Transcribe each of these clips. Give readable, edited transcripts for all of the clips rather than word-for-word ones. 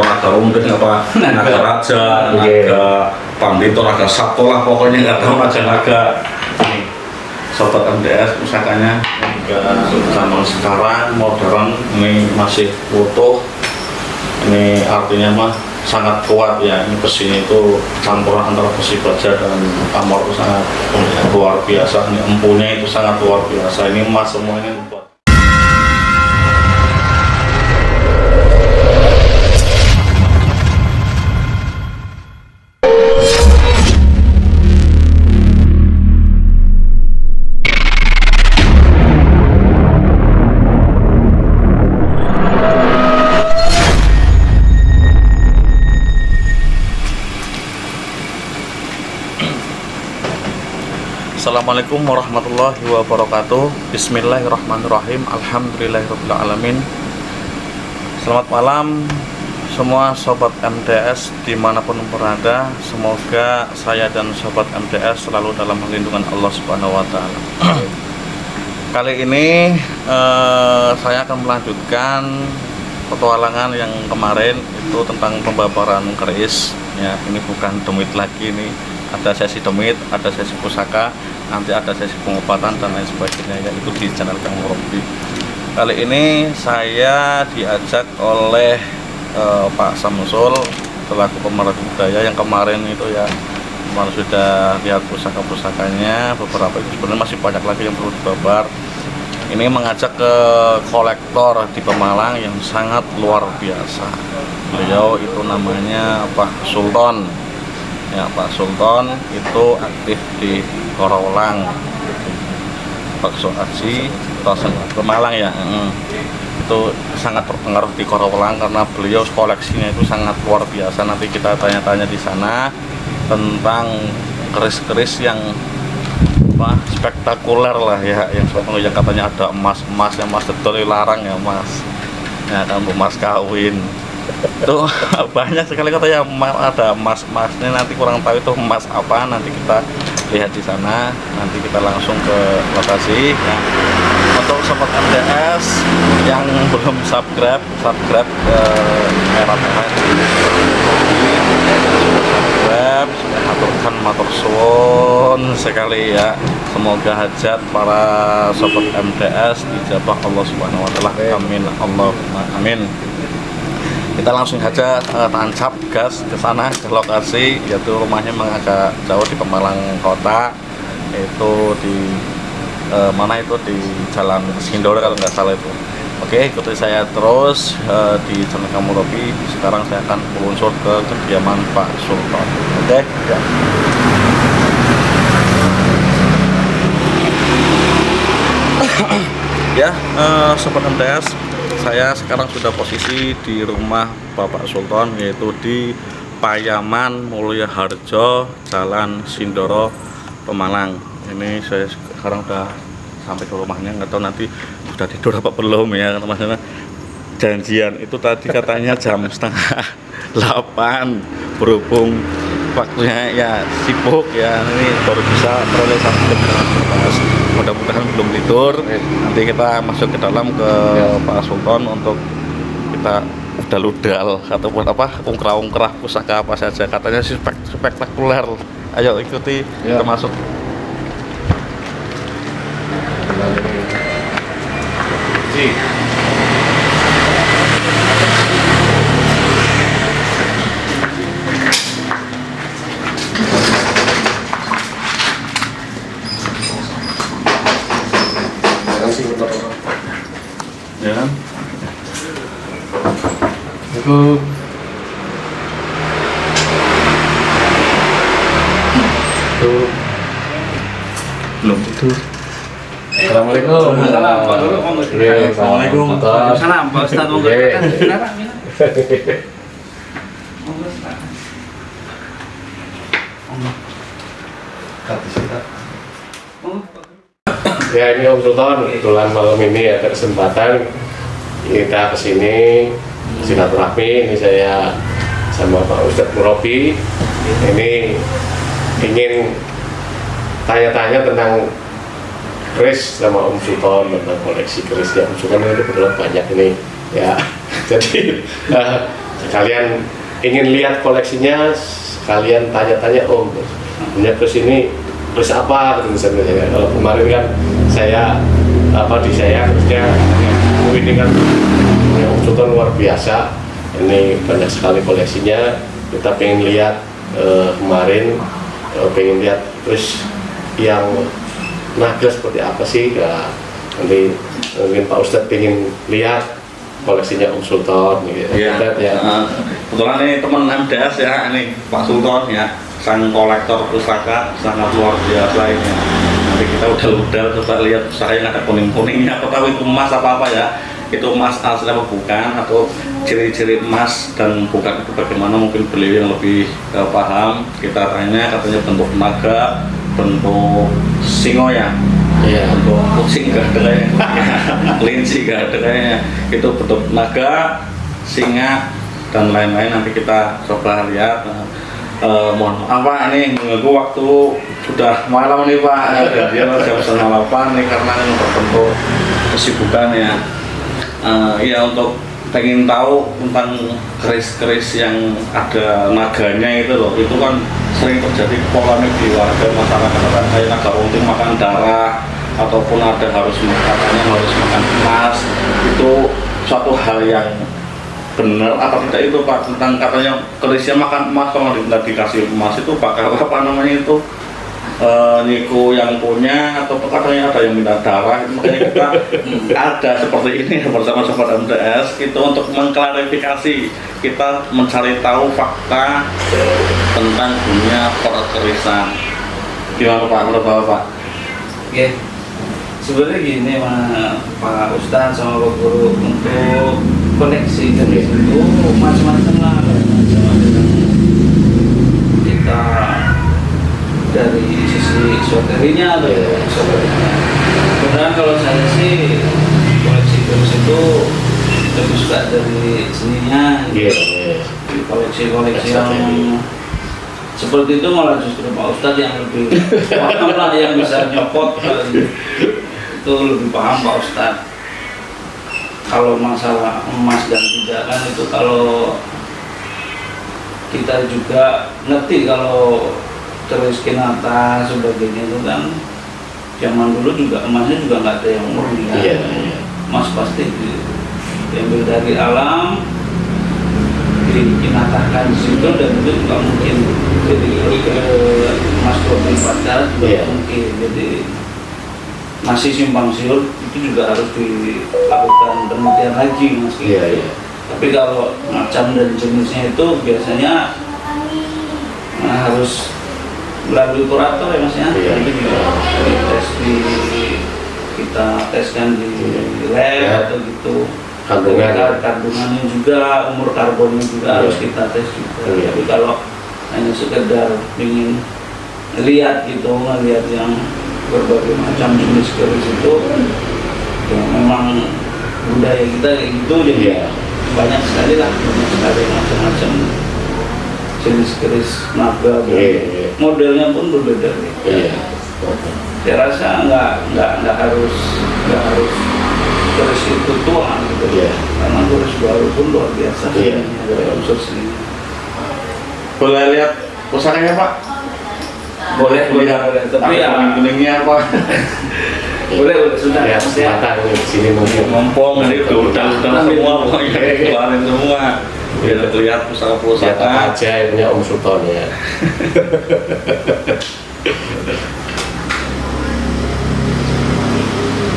naga mungkin apa naga raja, naga pandito, naga sabto lah pokoknya nggak tahu naga-naga. Nih, sobat MTS pusakanya juga zaman sekarang modern, ini masih utuh. Ini artinya mah sangat kuat ya. Ini besinya itu campuran antara besi baja dan amor itu sangat luar biasa. Ini empunya itu sangat luar biasa. Ini emas semua ini buat. Assalamualaikum warahmatullahi wabarakatuh. Bismillahirrahmanirrahim. Alhamdulillahirrahmanirrahim. Selamat malam semua sobat MTS dimanapun berada. Semoga saya dan sobat MTS selalu dalam lindungan Allah Subhanahu wa Ta'ala. Kali ini saya akan melanjutkan petualangan yang kemarin itu tentang pembabaran keris ya. Ini bukan demit lagi, ini ada sesi demit, ada sesi pusaka, nanti ada sesi pengobatan dan lain sebagainya, yaitu di channel Kang Murabi. Kali ini saya diajak oleh Pak Samsul selaku pemerhati budaya yang kemarin itu ya, kemarin sudah lihat pusaka-pusakanya beberapa, itu sebenarnya masih banyak lagi yang perlu dibabar. Ini mengajak ke kolektor di Pemalang yang sangat luar biasa. Beliau itu namanya Pak Sultan. Ya, Pak Sultan itu aktif di Korowelang, Bakso Aji, Pemalang ya. Itu sangat berpengaruh di Korowelang karena beliau koleksinya itu sangat luar biasa. Nanti kita tanya-tanya di sana tentang keris-keris yang spektakuler lah ya, yang katanya ada emas yang mas betul larang ya mas. Ya kan emas kawin. Itu banyak sekali katanya ada emas-emasnya, nanti kurang tahu itu emas apa, nanti kita lihat di sana, nanti kita langsung ke lokasi ya. Untuk sobat MTS yang belum subscribe merah-merah subscribe, aturkan matur suwun sekali ya. Semoga hajat para sobat MTS dijabah Allah Subhanahu wa Ta'ala. Amin Allahumma amin. Kita langsung saja tancap gas ke sana, ke lokasi, yaitu rumahnya agak jauh di Pemalang kota, itu di mana itu di Jalan Sindoro kalau nggak salah itu. Oke, ikuti saya terus di channel Kang Murabi. Sekarang saya akan meluncur ke kediaman Pak Sultan. Oke, ya. Sobat MTS, saya sekarang sudah posisi di rumah Bapak Sultan, yaitu di Payaman Mulya Harjo, Jalan Sindoro, Pemalang. Ini saya sekarang udah sampai ke rumahnya, nggak tahu nanti sudah tidur apa belum ya, karena janjian itu tadi katanya jam 7:30, berhubung waktunya ya sibuk ya, ini baru bisa terrealisasi dengan Mas. Mudah-mudahan belum tidur. Nanti kita masuk ke dalam ke Pak Sultan untuk kita udal-udal atau buat apa, ungkrah-ungkrah pusaka apa saja, katanya sih spektakuler. Ayo ikuti ya. Kita masuk. Ya. Itu belum tidur. Assalamualaikum. Assalamualaikum. Waalaikumsalam. Pak Ustadz mau Ya, ini Om Sultan, kebetulan malam ini ada kesempatan kita kesini silaturahmi. Ini saya sama Pak Ustadz Murabi ini ingin tanya-tanya tentang keris sama Om Sultan, tentang koleksi keris ya Om Sultan ini kebetulan banyak ini ya. Jadi sekalian ingin lihat koleksinya, sekalian tanya-tanya, oh punya terus ini terus apa gitu misalnya ya. Kalau kemarin kan saya terusnya ini kan punya Om Sultan luar biasa, ini banyak sekali koleksinya. Kita pengen lihat kemarin pengen lihat terus yang naga seperti apa sih ya. Nanti mungkin Pak Ustadz pengen lihat koleksinya Om Sultan gitu. Iya. Kebetulan ini teman MDS ya, ini Pak Sultan ya, sang kolektor pusaka sangat luar biasa ini. Nanti kita udah coba lihat pusaka yang ada kuning-kuningnya, apa tahu itu emas apa ya. Itu emas asli apa bukan, atau ciri-ciri emas dan bukan itu bagaimana, mungkin beliau yang lebih paham. Kita tanya, katanya bentuk naga, bentuk singo ya. Iya. Bentuk kucing gak ada kayaknya, kelinci gak ada kayaknya. Itu bentuk naga, singa dan lain-lain. Nanti kita coba lihat. Mohon maaf Pak, ini mengganggu waktu sudah malam nih Pak. Dia jam 7:30 nih karena ini berbentuk kesibukan ya. Ya untuk pengen tahu tentang keris-keris yang ada naganya itu loh, itu kan sering terjadi polemik di warga masyarakat, kayak naga runting makan darah ataupun ada katanya harus makan emas. Itu suatu hal yang benar apa tidak itu Pak, tentang katanya kerisnya makan emas, kalau nggak dikasih emas itu bakal apa namanya itu niku yang punya, atau katanya ada yang minta darah. Makanya kita ada seperti ini bersama Sobat MDS itu untuk mengklarifikasi, kita mencari tahu fakta tentang dunia perkerisan. Gimana Pak, menurut Bapak? Oke, sebenarnya gini Pak Ustadz sama Pak Guru, untuk koleksi keris itu macam-macam lah, macam-macam. Kita dari sisi esoterinya atau esoterinya. Kemudian kalau saya sih koleksi keris itu lebih suka dari seninya. Koleksi-koleksi yang seperti itu malah justru Pak Ustadz yang lebih paham lah, yang bisa nyokot itu lebih paham Pak Ustadz. Kalau masalah emas dan tidak kan itu kalau kita juga ngerti, kalau keris kinata sebagainya itu kan zaman dulu juga emasnya juga nggak ada yang murni kan. Emas pasti diambil dari alam, dikinatakan di situ, dan itu nggak mungkin jadi emas 24 karat juga mungkin. Jadi masih simpang siur itu juga harus dilakukan penelitian lagi Mas. Tapi kalau macam dan jenisnya itu biasanya harus melalui kurator ya Mas ya. Nanti dites kita teskan di lab atau gitu. Kandungannya juga, umur karbonnya juga harus kita tes juga. Tapi kalau hanya sekedar ingin lihat gitu, ngelihat yang berbagai macam jenis keris itu, ya memang budaya kita kayak gitu, jadi banyak sekali macam-macam jenis keris naga, modelnya pun berbeda. Saya rasa nggak harus keris itu tua gitu, karena keris baru pun luar biasa dari unsur seninya. Boleh lihat pusakanya Pak? Boleh, tapi ya kuningnya apa? boleh sudah ya kesempatan di sini mungkin mumpung itu udah semua pokoknya keluarin semua biar terlihat pusaka-pusaka aja punya Om Sultan ya.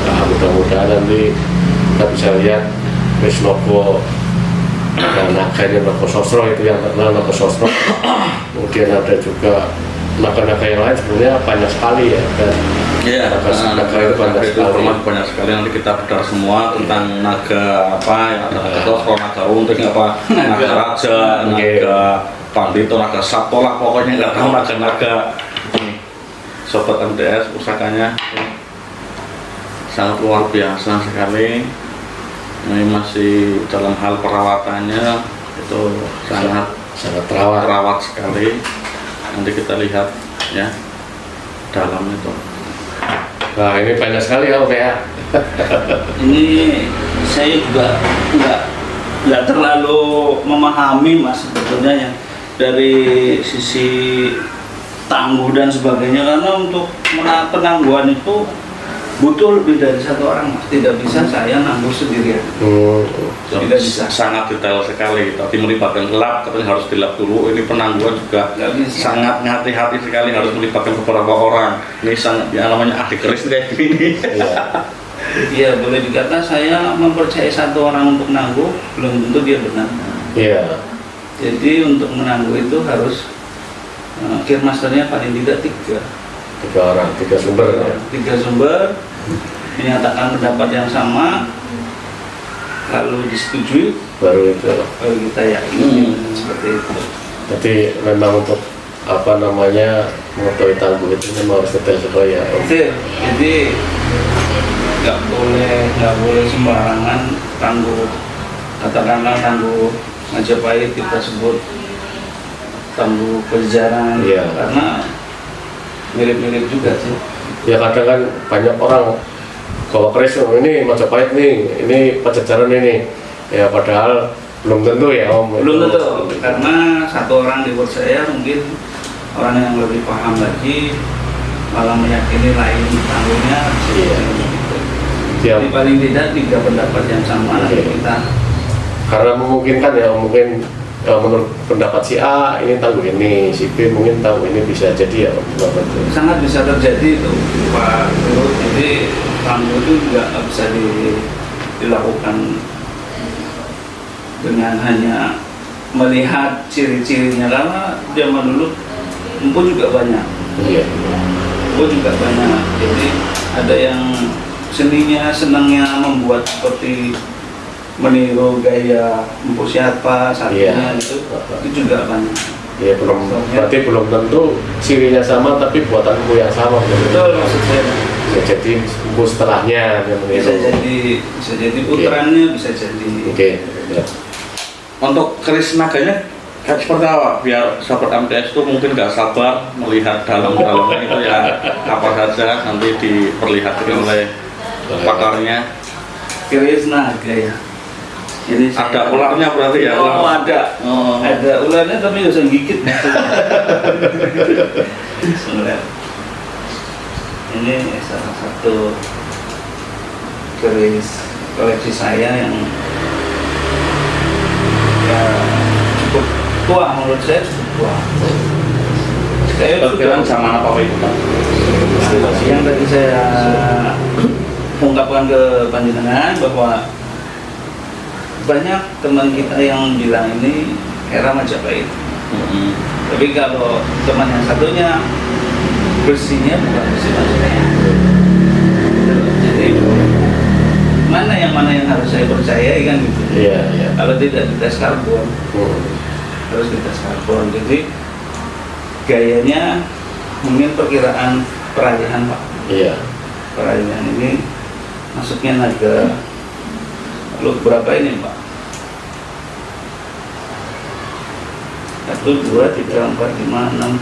Nah, mudah-mudahan nanti kita bisa lihat logo dan naganya logo sosro itu yang terkenal, logo sosro. Kemudian ada juga naga-naga yang lain sebenarnya banyak sekali ya, dan naga itu banyak sekali. Nanti kita bedah semua tentang naga apa yang ada, naga sosro, naga runting apa, naga raja, naga pandito, naga sabto lah, pokoknya nggak tahu naga-naga. Ini Sobat MDS pusakanya sangat luar biasa sekali. Ini masih dalam hal perawatannya itu sangat terawat sekali. Nanti kita lihat ya dalam itu. Nah ini banyak sekali ya Om ya. Ini saya juga nggak nggak terlalu memahami mas sebetulnya yang dari sisi tangguh dan sebagainya, karena untuk penangguhan itu butuh lebih dari satu orang mas. Tidak bisa saya nangguh sendirian. Tidak bisa. Sangat detail sekali. Tadi melibatkan lab, katanya harus di lab dulu. Ini penangguhan juga Nggak bisa. sangat hati-hati sekali, harus melibatkan beberapa orang. Ini sangat yang namanya ahli keris kayak gini. Iya, boleh dikata saya mempercayai satu orang untuk nangguh, belum tentu dia benar. Iya. Jadi untuk menangguh itu harus Kirmasternya paling tidak 3 orang, 3 sumber ya. 3 sumber menyatakan pendapat yang sama, lalu disetujui, Baru itu. baru kita yakin seperti itu. Jadi memang untuk apa namanya mengetahui tangguh itu memang harus detail sekali ya Om. Betul. Jadi nggak boleh sembarangan tangguh. Katakanlah tangguh Majapahit kita sebut tangguh Pajajaran, Iya. karena mirip-mirip juga sih. Ya kadang kan banyak orang bawa keris, oh, ini Majapahit nih, ini Pajajaran ini. Ya padahal belum tentu ya Om. Belum tentu, karena satu orang dipercaya, mungkin orang yang lebih paham lagi malah meyakini lain tangguhnya. Iya. Jadi paling tidak 3 pendapat yang sama Oke. kita. Karena memungkinkan ya Om, mungkin menurut pendapat si A ini tangguh ini, si B mungkin tangguh ini, bisa jadi ya Om. Sangat bisa terjadi itu Pak Guru. Jadi tangguh itu juga nggak bisa dilakukan dengan hanya melihat ciri-cirinya, karena zaman dulu empu juga banyak. Iya. Empu juga banyak. Jadi ada yang seninya senangnya membuat seperti meniru gaya empu siapa satunya. Iya. Itu juga banyak. Ya belum, berarti belum tentu cirinya sama tapi buatanku yang sama. Betul maksud saya. Bisa jadi buku setelahnya yang Bisa meniru. jadi puterannya, bisa jadi. Oke. Ya. Untuk keris naganya kayak seperti apa? Biar sahabat MTS itu mungkin nggak sabar melihat dalam-dalamnya itu ya apa saja nanti diperlihatkan oleh pakarnya. Keris naga ya. Ini Ada ularnya berarti ya? Oh ada. Oh. Ada ularnya tapi nggak usah gigit. Ular. Ini salah satu keris koleksi saya yang ya cukup tua, menurut saya cukup tua. Saya Perkiraan sudah zaman apa itu Pak? yang tadi saya ungkapkan ke panjenengan bahwa banyak teman kita yang bilang ini era Majapahit. Tapi kalau teman yang satunya bersihnya bukan bersih Majapahit. Jadi mana yang harus saya percayai kan gitu. Iya, iya. Kalau tidak dites karbon, harus dites karbon. Jadi gayanya mungkin perkiraan perayaan Pak. Iya. Perayaan ini masuknya naga. Lalu berapa ini Pak? 1, 2, 3, 4, 5, 6,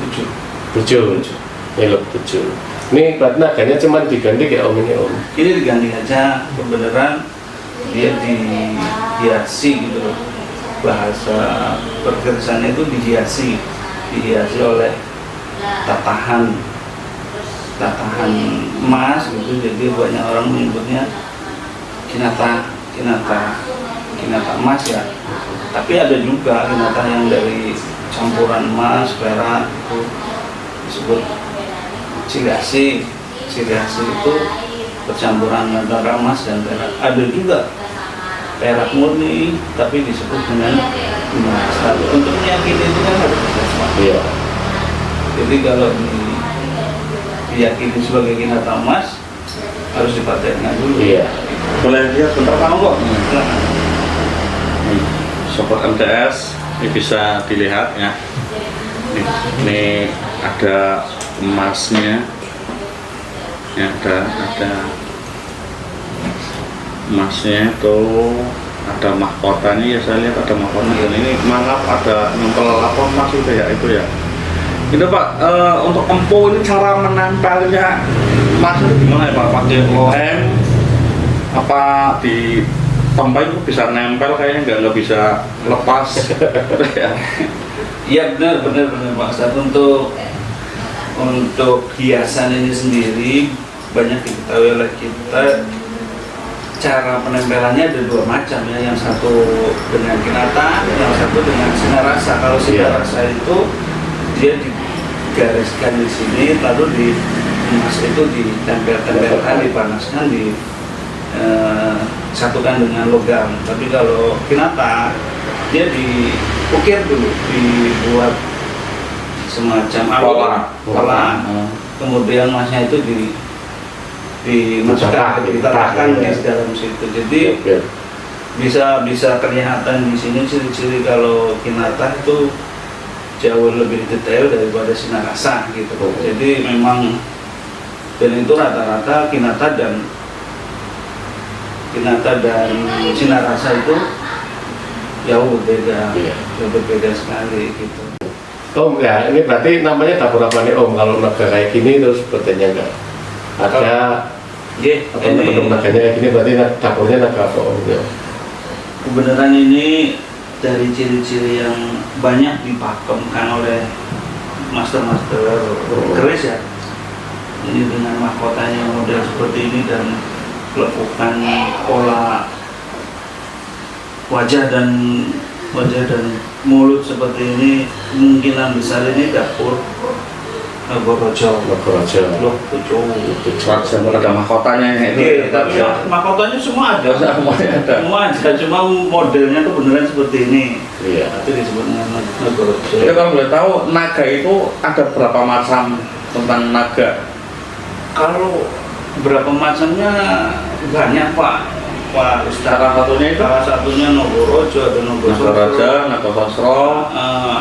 7. 7. Ini loh 7. Ini berarti naganya cuma diganti kayak Om ini Om. Ini diganti aja, kebenaran dia dihiasi gitu loh. Bahasa perkerisannya itu dihiasi oleh tatahan emas gitu. Jadi banyak orang menyebutnya kinata emas ya. Tapi ada juga kinata yang dari campuran emas, perak, itu disebut siliasi. Siliasi itu percampuran antara emas dan perak. Ada juga perak murni tapi disebut dengan emas. Untuk meyakini itu kan harus dites Pak. Iya. Jadi kalau diyakini sebagai kinata emas harus dipatenkan dulu. Iya. Boleh lihat bentar kamu kok. Silakan. Sobat MTS ini bisa dilihat ya. Ini ada emasnya. Ya, ada emasnya tuh, ada mahkotanya ya, saya lihat ada mahkota dan ini mangap ada nempel apa emas itu ya, itu Pak. Untuk empu ini cara menempelnya emas itu gimana ya Pak? Pakai lem apa Sampai itu bisa nempel kayaknya nggak bisa lepas. Ya. Iya benar Pak Ustadz. Untuk hiasan ini sendiri banyak diketahui oleh kita. Cara penempelannya ada dua macam ya, yang satu dengan kinata, yang satu dengan sinar rasa. Kalau sinar rasa itu dia digariskan di sini, lalu di emas itu ditempel-tempelkan, dipanaskan, disatukan dengan logam. Tapi kalau kinata dia diukir dulu, dibuat semacam pola, kemudian emasnya itu dimasukkan, diletakkan di dalam situ. Jadi bisa kelihatan di sini ciri-ciri kalau kinata itu jauh lebih detail daripada sinar rasa gitu. Jadi memang dan itu rata-rata kinata dan sinar rasa itu jauh berbeda sekali gitu. Om ya, ini berarti namanya dapur apa nih Om? Kalau naga kayak gini terus bertanya enggak? Ada bentuk naganya kayak gini berarti dapurnya naga apa Om? Ya. Kebenaran ini dari ciri-ciri yang banyak dipakemkan oleh master-master keris ya. Ini dengan mahkotanya model seperti ini dan lekukan pola wajah dan mulut seperti ini, kemungkinan besar ini dapur Nagaraja. Ada mahkotanya itu. Tapi mahkotanya semua ada. Semua ada, cuma modelnya tuh beneran seperti ini. Iya. Itu disebut Nagaraja. Ya, kalau boleh tahu naga itu ada berapa macam tentang naga? Kalau berapa macamnya banyak Pak Ustadz. Salah satunya Nagaraja, ada Nagosasra,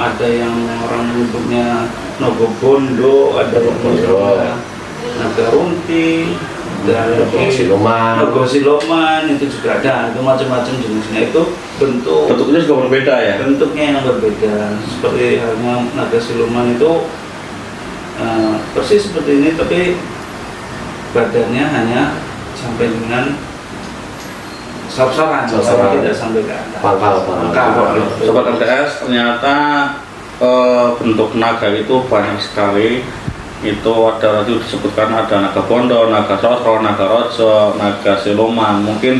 ada yang orang menyebutnya Nagobondo, ada yang menyebutnya Nagarunti, dan Nagosiloman itu juga ada. Itu macam-macam jenisnya, itu bentuknya juga berbeda ya. Bentuknya yang berbeda. Seperti halnya Nagasiloman itu persis seperti ini, tapi badannya hanya sampai dengan sorsoran, tidak sampai ke atas. Pangkal. Sobat MTS, ternyata bentuk naga itu banyak sekali. Itu ada tadi disebutkan ada naga bondo, naga sosro, naga rojo, naga siluman. Mungkin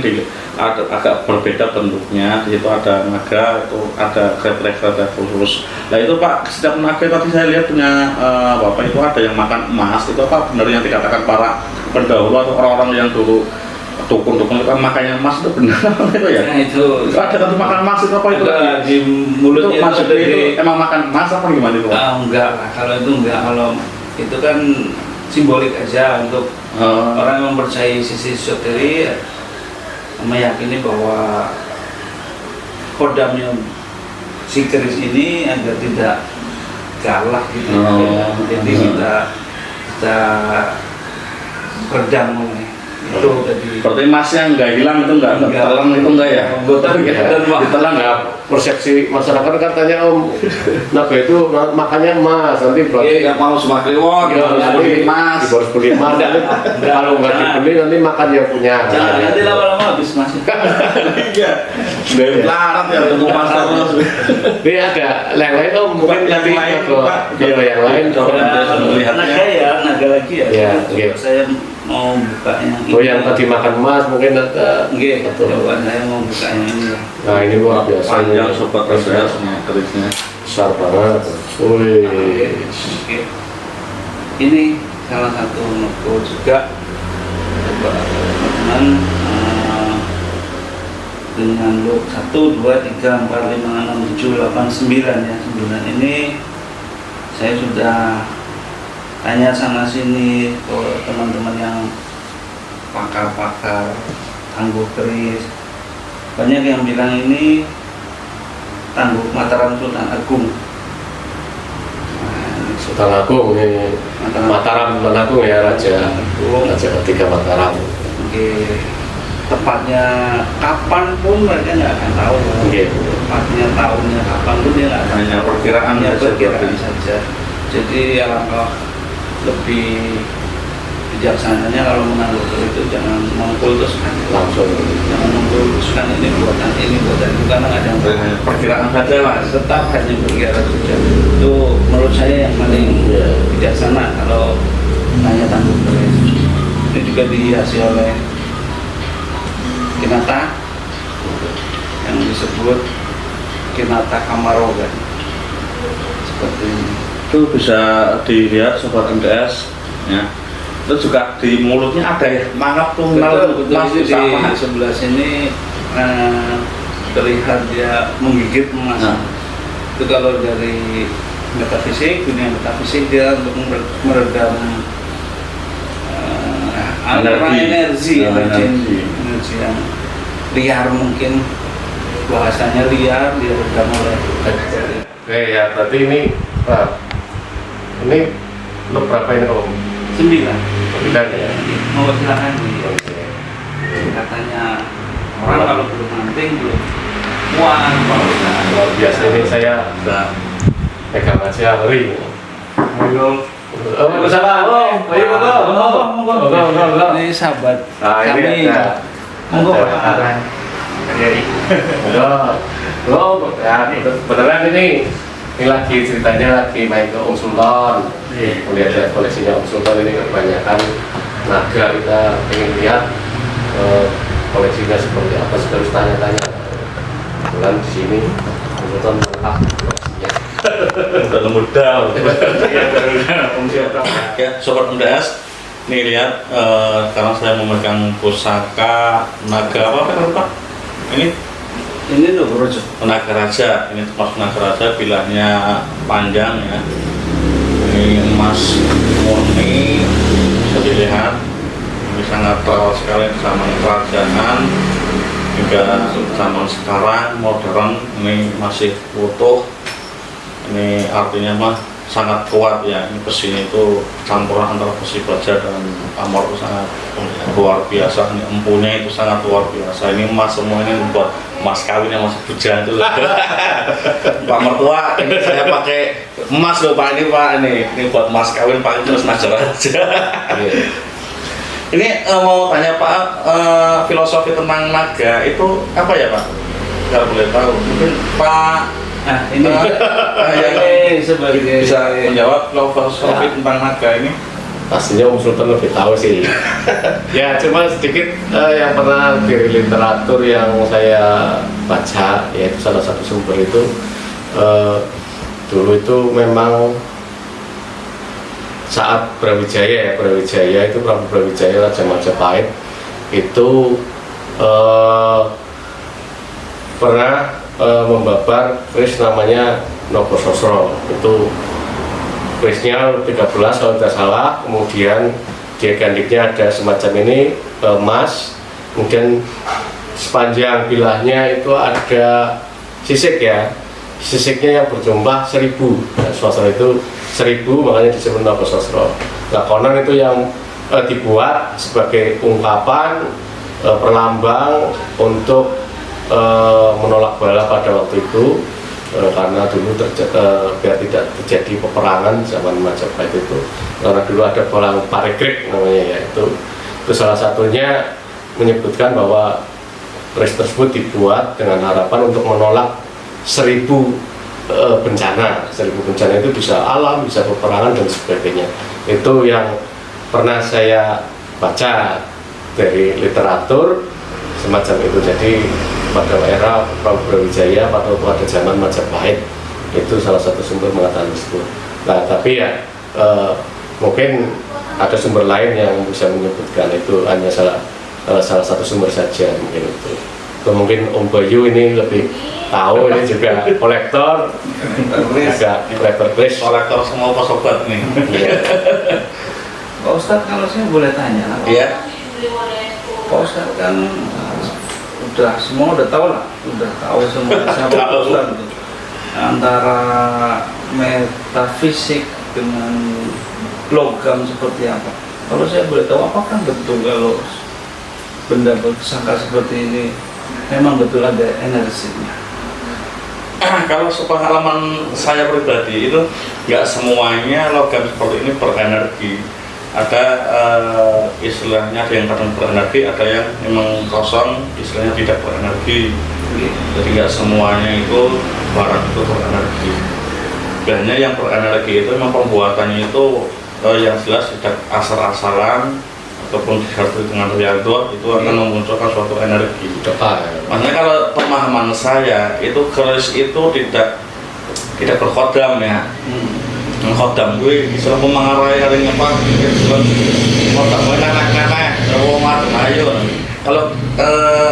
agak berbeda bentuknya. Di situ ada naga, itu ada kriteria khusus. Nah itu Pak, setiap naga tadi saya lihat punya Bapak itu ada yang makan emas. Itu apa benar yang dikatakan para pendahulu atau orang-orang yang dulu dukun-dukun itu makanya emas itu benar itu ya? Nah, itu ada tentu makan emas itu apa itu? Di mulutnya itu maksudnya itu emang makan emas apa gimana itu? Enggak lah, kalau itu enggak. Kalau itu kan simbolik aja untuk orang yang mempercayai sisi esoteri, meyakini bahwa kodamnya si keris ini agar tidak galak gitu. Jadi kita redam itu tadi. Berarti emasnya nggak hilang itu nggak telang itu nggak ya? Ditelan ya. Persepsi masyarakat katanya Om naga itu makannya emas, nanti berarti nggak mau semua kliwon, beli emas, harus beli emas. Kalau nggak dibeli nanti makan yang punya. Nanti lama-lama habis emas. Iya. Larang ya untuk emas terus. Ini ada yang lain Om, mungkin nanti video yang lain. Naga lagi ya. Iya. Saya mau buka yang ini. Oh yang tadi makan emas mungkin ada. Nggih, coba saya mau buka yang ini ya. Nah ini luar biasa. Yang sobat RSS-nya kerisnya besar banget. Wih. Oke. Ini salah satu nopo juga. Coba teman-teman dengan look 1, 2, 3, 4, 5, 6, 7, 8, 9 ya. 9 ini saya sudah tanya sana sini ke teman-teman yang pakar-pakar tangguh keris. Banyak yang bilang ini tangguh Mataram Sultan Agung. Sultan Agung ini Mataram Sultan Agung ya Raja ketiga Mataram. Oke. Tepatnya kapan pun mereka nggak akan tahu. Tepatnya tahunnya kapan pun dia nggak akan. Hanya perkiraan saja. Jadi alangkah lebih bijaksananya kalau menanggung itu jangan mengkultuskan, langsung. jangan mengkultuskan ini buatan itu karena ada yang perkiraan saja mas, tetap hanya perkiraan saja. Itu menurut saya yang paling bijaksana kalau hanya tanggung keris. Ini juga dihiasi oleh kinata yang disebut kinata kamarogan seperti ini. Itu bisa dilihat sobat MTS ya. Itu juga di mulutnya ada ya mangap tunggal Betul, mas di sama. sebelah sini terlihat dia menggigit emas. Itu kalau dari metafisik, dunia metafisik dia untuk meredam energi yang liar, mungkin bahasanya liar, dia redam oleh Oke ya, berarti ini ini lo berapa ini om? 9. 9 ya? Mau silakan katanya orang kalau belum manting belum puas. Luar biasa, ini saya udah pegang aja ngeri. Oh, salah. Ayo monggo. Ini sahabat Nah, kami. ini ada. Monggo Pak. Ya, beneran ini lagi ceritanya lagi main ke Om Sultan. Melihat koleksinya Om Sultan ini kebanyakan naga, kita ingin lihat koleksinya seperti apa, harus tanya-tanya. Kebetulan di sini Om Sultan lengkap koleksinya. Muda ya sobat MTS, nih lihat karena saya memegang pusaka naga apa Pak? Ini loh Brojo. Naga Raja, ini termasuk Naga Raja, bilahnya panjang ya. Ini emas murni, bisa dilihat. Ini sangat terkenal sekali di zaman kerajaan hingga zaman sekarang modern. Ini masih utuh. Ini artinya mah sangat kuat ya. Ini besinya itu campuran antara besi baja dan amor itu sangat luar biasa. Ini empunya itu sangat luar biasa. Ini emas semua, ini buat emas kawinnya masih bujang itu. Pak mertua, ini saya pakai emas loh Pak, ini Pak, ini buat emas kawin Pak, terus najar aja. Ini mau tanya Pak, filosofi tentang naga itu apa ya Pak? Kalau boleh tahu, mungkin Pak Ini sebagai bisa menjawab filosofi tentang naga ini. Pastinya Om Sultan lebih tahu sih. Ya, cuma sedikit yang pernah dari literatur yang saya baca, yaitu salah satu sumber itu dulu itu memang saat Brawijaya itu Prabu Brawijaya Raja Majapahit itu pernah membabar keris namanya Nopososro. Itu kerisnya 13 kalau tidak salah, kemudian dia gandiknya ada semacam ini emas, kemudian sepanjang bilahnya itu ada sisik ya, sisiknya yang berjumlah 1000. Nah, Sosro itu 1000, makanya disebut Nopososro. Nah, konon itu yang dibuat sebagai ungkapan perlambang untuk menolak bala pada waktu itu, karena dulu biar tidak terjadi peperangan zaman Majapahit itu, karena dulu ada perang Paregrek namanya ya, itu salah satunya menyebutkan bahwa keris tersebut dibuat dengan harapan untuk menolak 1000 bencana. 1000 bencana itu bisa alam, bisa peperangan dan sebagainya. Itu yang pernah saya baca dari literatur semacam itu. Jadi pada era Prabu Brawijaya pada zaman Majapahit itu salah satu sumber mengatakan tersebut. Nah, tapi ya mungkin ada sumber lain yang bisa menyebutkan, itu hanya salah satu sumber saja mungkin itu. Atau mungkin Om Bayu ini lebih tahu, ini juga kolektor, agak kolektor keris. Kolektor semua Pak Sobat nih. Pak Ustadz, kalau saya boleh tanya, Iya. Pak Ustadz kan udah semua udah tahu lah, udah tahu semua siapa Pak Ustadz itu. Antara metafisik dengan logam seperti apa? Kalau saya boleh tahu, apakah betul kalau benda bersangka seperti ini memang betul ada energinya? Kalau sepengalaman saya pribadi itu nggak semuanya logam seperti ini berenergi. ada istilahnya ada yang kadang berenergi, ada yang memang kosong, istilahnya tidak berenergi. Jadi nggak semuanya itu barang itu berenergi. Biasanya yang berenergi itu memang pembuatannya itu yang jelas tidak asal-asalan ataupun disertai dengan riyadhah, itu akan memunculkan suatu energi. Makanya kalau pemahaman saya itu keris itu tidak berkhodam ya. Khodam gue bisa memengaruhi harinya apa khodam gue nenek-nenek ayo kalau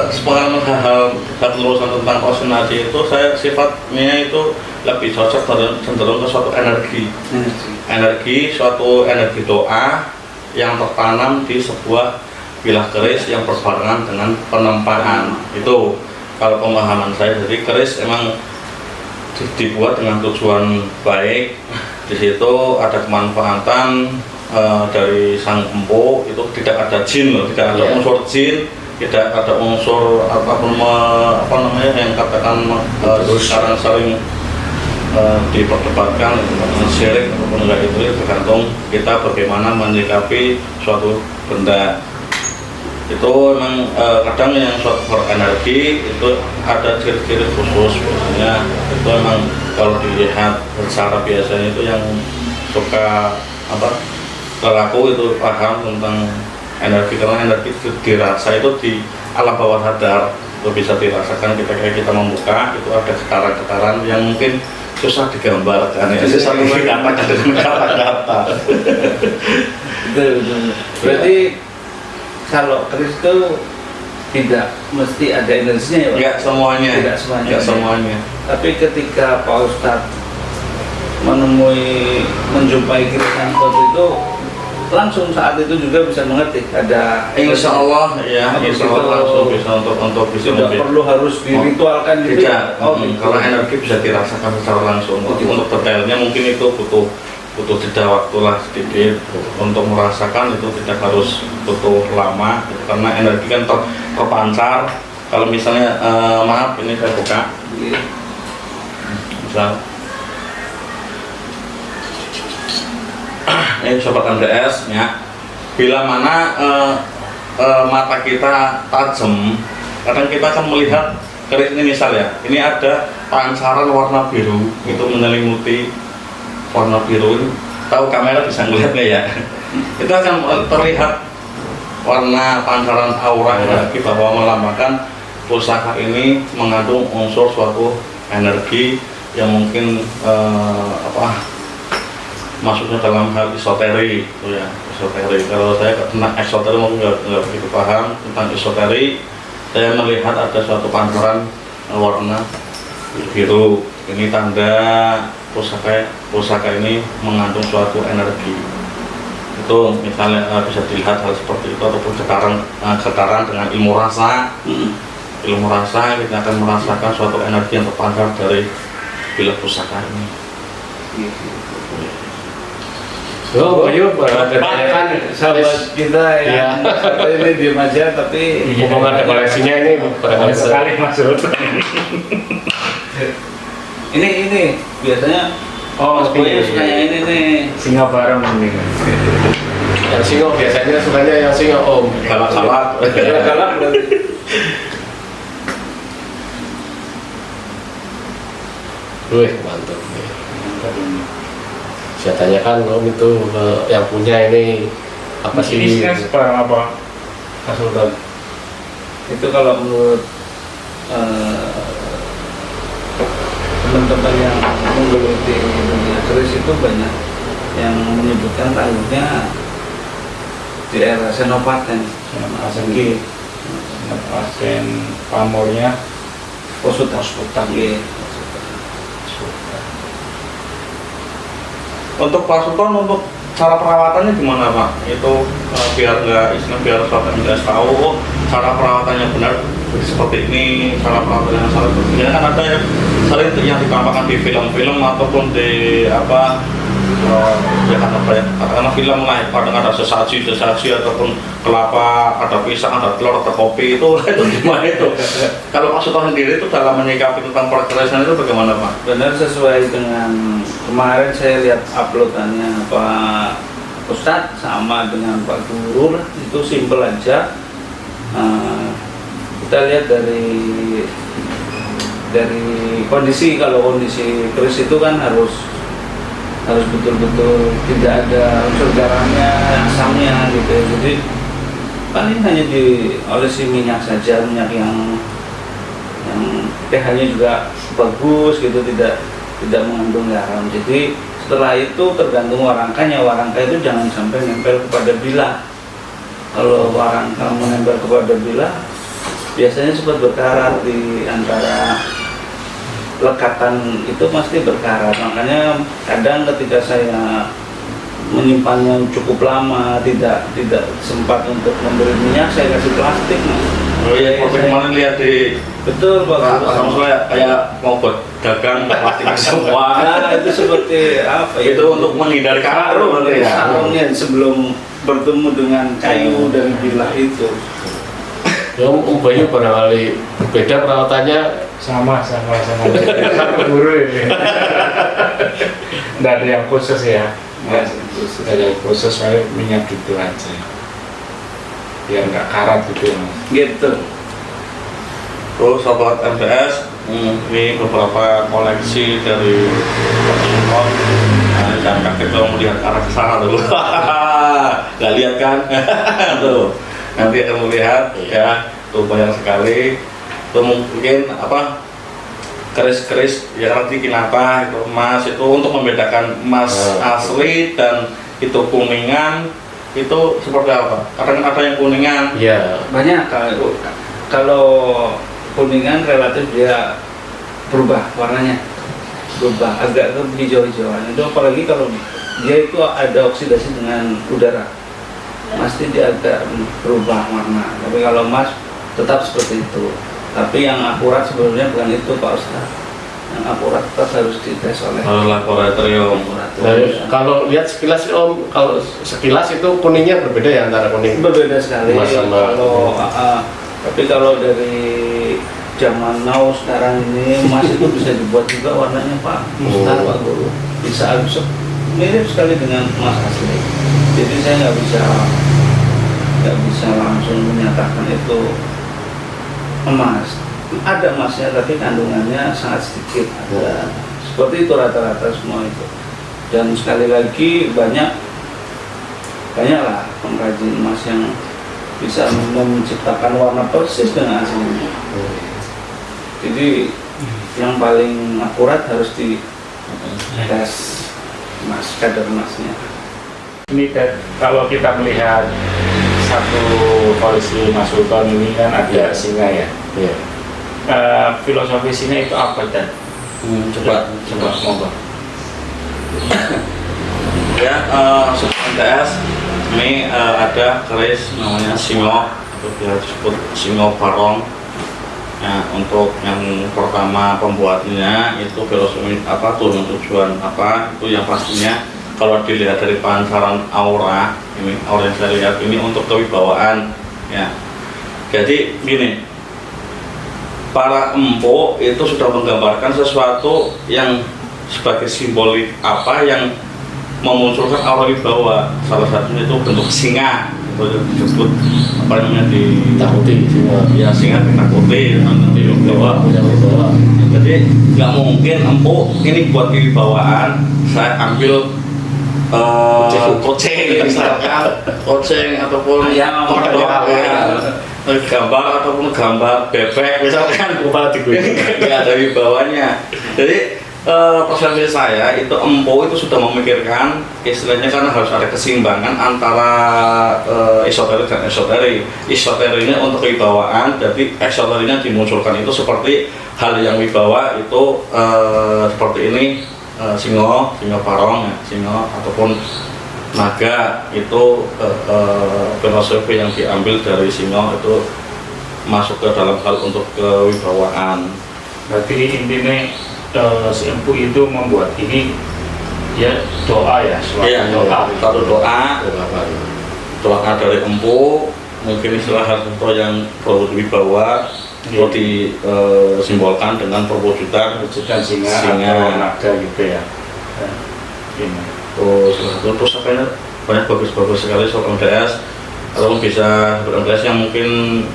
sepengalaman hal lulusan tentang koordinasi itu saya sifatnya itu lebih cocok cenderung ke suatu energi suatu energi doa yang tertanam di sebuah bilah keris yang berbarengan dengan penempaan. Itu kalau pemahaman saya. Jadi keris emang dibuat dengan tujuan baik. Di situ ada kemanfaatan dari sang empu, itu tidak ada jin loh, tidak ada unsur jin, tidak ada unsur apa namanya yang katakan sekarang sering diperdebatkan syirik ataupun enggak, itu tergantung kita bagaimana menyikapi suatu benda. Itu memang kadang yang suatu berenergi itu ada ciri-ciri khusus, biasanya itu memang kalau dilihat secara biasanya itu yang suka lelaku itu paham tentang energi, karena energi dirasa itu di alam bawah sadar, itu bisa dirasakan ketika kita membuka, itu ada getaran-getaran yang mungkin susah digambarkan ya, susah dikatakan dengan kata-kata. Betul. Berarti kalau keris itu tidak mesti ada energinya ya Pak? Enggak semuanya. Tidak semuanya. Enggak semuanya. Tapi ketika Pak Ustadz menjumpai keris yang seperti itu, langsung saat itu juga bisa mengerti ada. Insya Allah ya, insya Allah langsung bisa untuk bisa tidak perlu harus diritualkan gitu. Tidak. Kalau energi bisa dirasakan secara langsung. Untuk detailnya mungkin itu butuh jeda waktu lah sedikit untuk merasakan, itu tidak harus butuh lama gitu, karena energi kan terpancar. Kalau misalnya maaf ini saya buka misal ini sobat MDS ya, bila mana mata kita tajam, kadang kita akan melihat keris ini misal ya, ini ada pancaran warna biru itu menyelimuti warna biru ini, tahu kamera bisa melihatnya ya. Itu akan terlihat warna pancaran aura energi bahwa melambangkan pusaka ini mengandung unsur suatu energi yang mungkin masuknya dalam hal esoteri itu ya, esoteri. Kalau saya tentang esoteri mungkin nggak begitu paham tentang esoteri. Saya melihat ada suatu pancaran warna biru, ini tanda pusaka ini mengandung suatu energi. Itu misalnya bisa dilihat hal seperti itu, ataupun getaran dengan ilmu rasa. Ilmu rasa kita akan merasakan suatu energi yang terpancar dari bilah pusaka ini. Oh, ayo kan sahabat kita yang ini diem aja tapi hubungan ada koleksinya ini barangkali sekali maksud. Ini biasanya Mas Boy sukanya ini nih. Singa bareng ini. yang singa biasanya sukanya yang singa om. Galak-galak. Galak berarti. Wih, mantap. Saya tanyakan om itu yang punya ini apa sih? Ini barang apa? Mas Sultan. Itu kalau menurut teman-teman yang menggeluti dunia keris itu banyak yang menyebutkan tahunnya di era Senopaten. Asli. Pasien pamornya Posuta. Iya. Untuk Pak Sultan, untuk cara perawatannya gimana Pak? Itu biar sobat MDS tahu cara perawatannya benar seperti ini, cara perawatannya yang salah seperti ini. Kan ada yang sering yang ditampakkan di film-film ataupun di karena film lah, kadang ada sesaji ataupun kelapa, ada pisang, ada telur, ada kopi, itu gimana itu? Kalau Pak Sultan sendiri itu dalam menyikapi tentang perkerasan itu bagaimana Pak? Benar sesuai dengan kemarin saya lihat uploadannya Pak Ustadz sama dengan Pak Guru lah, itu simple aja. Kita lihat dari kondisi, kalau kondisi keris itu kan harus betul-betul tidak ada unsur garamnya, asamnya gitu ya. Jadi paling hanya diolesi minyak saja, minyak yang pH-nya juga bagus gitu, tidak mengandung garam. Jadi setelah itu tergantung warangkanya. Warangka itu jangan sampai nempel kepada bilah. Kalau warangka menempel kepada bilah, biasanya sempat berkarat di antara lekatan itu, pasti berkarat. Makanya kadang ketika saya menyimpannya cukup lama, tidak sempat untuk memberi minyak, saya kasih plastik, Mas. Oh iya, waktu kemarin lihat di Betul, Pak Guru. sama saya kayak mau buat dagang plastik semua. Nah, itu seperti apa ya? Itu untuk menghindari karung berarti ya. Sarungnya sebelum bertemu dengan kayu dan bilah itu. Ya, Bayu barangkali beda perawatannya. Sama satu guru ini. Nggak ada yang khusus ya. Nggak Nggak ada yang khusus, soalnya minyak gitu aja. Biar nggak karat gitu ya, Mas. Gitu. Terus sobat MTS, ini beberapa koleksi dari Pokemon. Nah, jangan kaget kalau melihat arah ke sana dulu. Nggak lihat kan? Tuh, nanti akan melihat ya, tuh banyak sekali. Tuh mungkin apa, keris-keris ya, nanti kenapa itu emas itu untuk membedakan emas asli dan itu kuningan, itu seperti apa? Kadang ada yang kuningan. Ya, Banyak kalau kuningan relatif dia berubah warnanya, berubah agak ke hijau-hijauan. Itu apalagi kalau dia itu ada oksidasi dengan udara, pasti dia agak berubah warna. Tapi kalau emas tetap seperti itu. Tapi yang akurat sebenarnya bukan itu, Pak Ustadz. Yang akurat tetap harus dites oleh Laboratorium. laboratorium. kalau lihat sekilas Om, kalau sekilas itu kuningnya berbeda ya antara kuning Berbeda sekali. Emas sama- Tapi kalau dari zaman now sekarang ini, emas itu bisa dibuat juga warnanya Pak Ustadz, Pak Guru. Bisa mirip sekali dengan emas asli. Jadi saya nggak bisa langsung menyatakan itu emas. Ada emasnya, tapi kandungannya sangat sedikit. Ada seperti itu rata-rata semua itu. Dan sekali lagi banyaklah pengrajin emas yang bisa menciptakan warna persis dengan aslinya. Jadi yang paling akurat harus di tes emas, kadar emasnya. Ini kalau kita melihat satu koleksi Mas Sultan ini kan ada singa ya. ya. Filosofi singa itu apa, Dan? Coba Monggo. ya, MTS ini ada keris namanya singo, atau dia disebut singo barong. Nah, untuk yang pertama pembuatnya itu filosofi apa, tujuan apa, itu yang pastinya kalau dilihat dari pancaran aura, ini aura yang saya lihat ini untuk kewibawaan ya. Jadi gini, para empu itu sudah menggambarkan sesuatu yang sebagai simbolik apa yang memunculkan aura wibawa. Salah satunya itu bentuk singa, itu disebut apa namanya, Takuti semua. ya singa ditakuti, nanti wibawa. Jadi nggak mungkin empu ini buat kewibawaan saya ambil kucing misalkan, kucing ataupun Ayam, kodok, ayam. gambar ataupun gambar bebek misalkan, Kepala diguyur. ya dari bawahnya. Jadi persepsi saya itu empu itu sudah memikirkan istilahnya, karena harus ada keseimbangan antara esoterik dan esoterik. Esoteriknya untuk kewibawaan, jadi esoteriknya dimunculkan itu seperti hal yang wibawa itu seperti ini, singo parong, ya, singo ataupun naga itu filosofi yang diambil dari singo itu masuk ke dalam hal untuk kewibawaan. Berarti intinya si empu itu membuat ini ya doa ya, suatu Iya, doa. satu doa dari empu, mungkin istilah Hartanto yang berwibawa itu disimbolkan dengan perwujudan Wujudan singa Singa. atau naga gitu ya. Ini. terus apanya banyak bagus-bagus sekali sobat MTS. Kalau bisa sobat MTS yang mungkin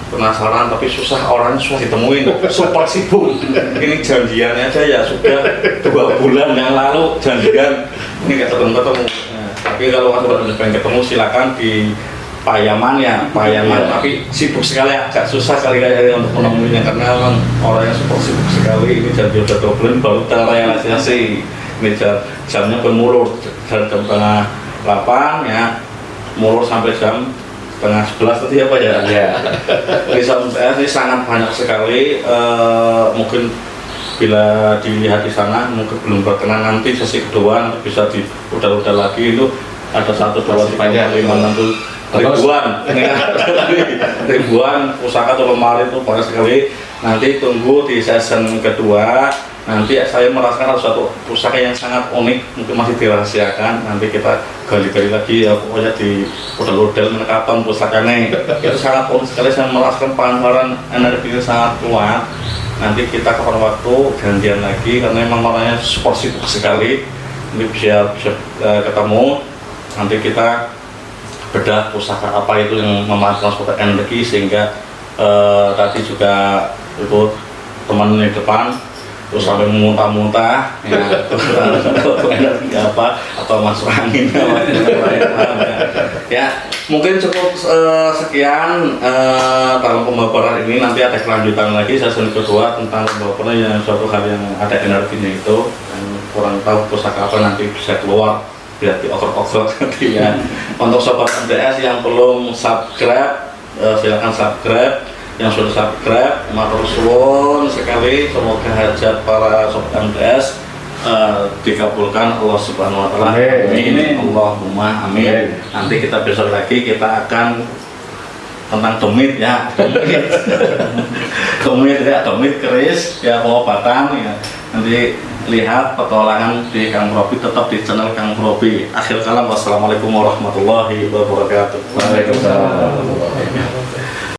penasaran tapi susah, orangnya susah ditemuin, super sibuk. Ini janjiannya aja ya sudah 2 bulan yang lalu janjian, ini nggak ketemu. Nah, tapi kalau sobat MTS pengen ketemu silakan di Payaman ya, Payaman, tapi sibuk sekali, agak susah kali kayaknya untuk menemuinya karena memang orangnya super sibuk sekali. Ini janji udah 2 bulan baru terrealisasi. Ini jamnya bermulur dari jam setengah 8 ya, mulur sampai jam setengah 11 tadi apa ya? Ya. Ini ini sangat banyak sekali. Mungkin bila dilihat di sana mungkin belum berkenan, nanti sesi kedua nanti bisa diudah lagi. Itu ada 1, 2, 3, 4, 5, 6, 7 ribuan pusaka atau lemari itu banyak sekali. Nanti tunggu di season kedua. Nanti saya merasakan ada suatu pusaka yang sangat unik, mungkin masih dirahasiakan. Nanti kita gali-gali lagi ya, pokoknya di udel-udel menekapan pusakanya itu sangat unik sekali. Saya merasakan pancaran energinya sangat kuat. Nanti kita kapan waktu janjian lagi karena memang orangnya super sibuk sekali. Ini bisa ketemu. Nanti kita bedah pusaka apa itu yang memanfaatkan suatu energi sehingga tadi juga itu teman di depan terus sampai muntah-muntah ya, energi apa atau masuk angin ya. Mungkin cukup sekian dalam pembabaran ini. Nanti ada kelanjutan lagi sesi kedua tentang pembabaran yang suatu hal yang ada energinya itu, dan kurang tahu pusaka apa nanti bisa keluar biar diokrok-okrok nanti ya. Untuk sobat MTS yang belum subscribe, silakan subscribe. Yang sudah subscribe, matur suwun sekali. Semoga hajat para sobat MTS dikabulkan Allah Subhanahu Wa Taala. Amin. Allahumma amin. Nanti kita besok lagi kita akan tentang demit ya, demit keris ya, pengobatan ya. Nanti lihat petualangan di Kang Robi, tetap di channel Kang Robi. Akhir kalam, wassalamualaikum warahmatullahi wabarakatuh. Waalaikumsalam.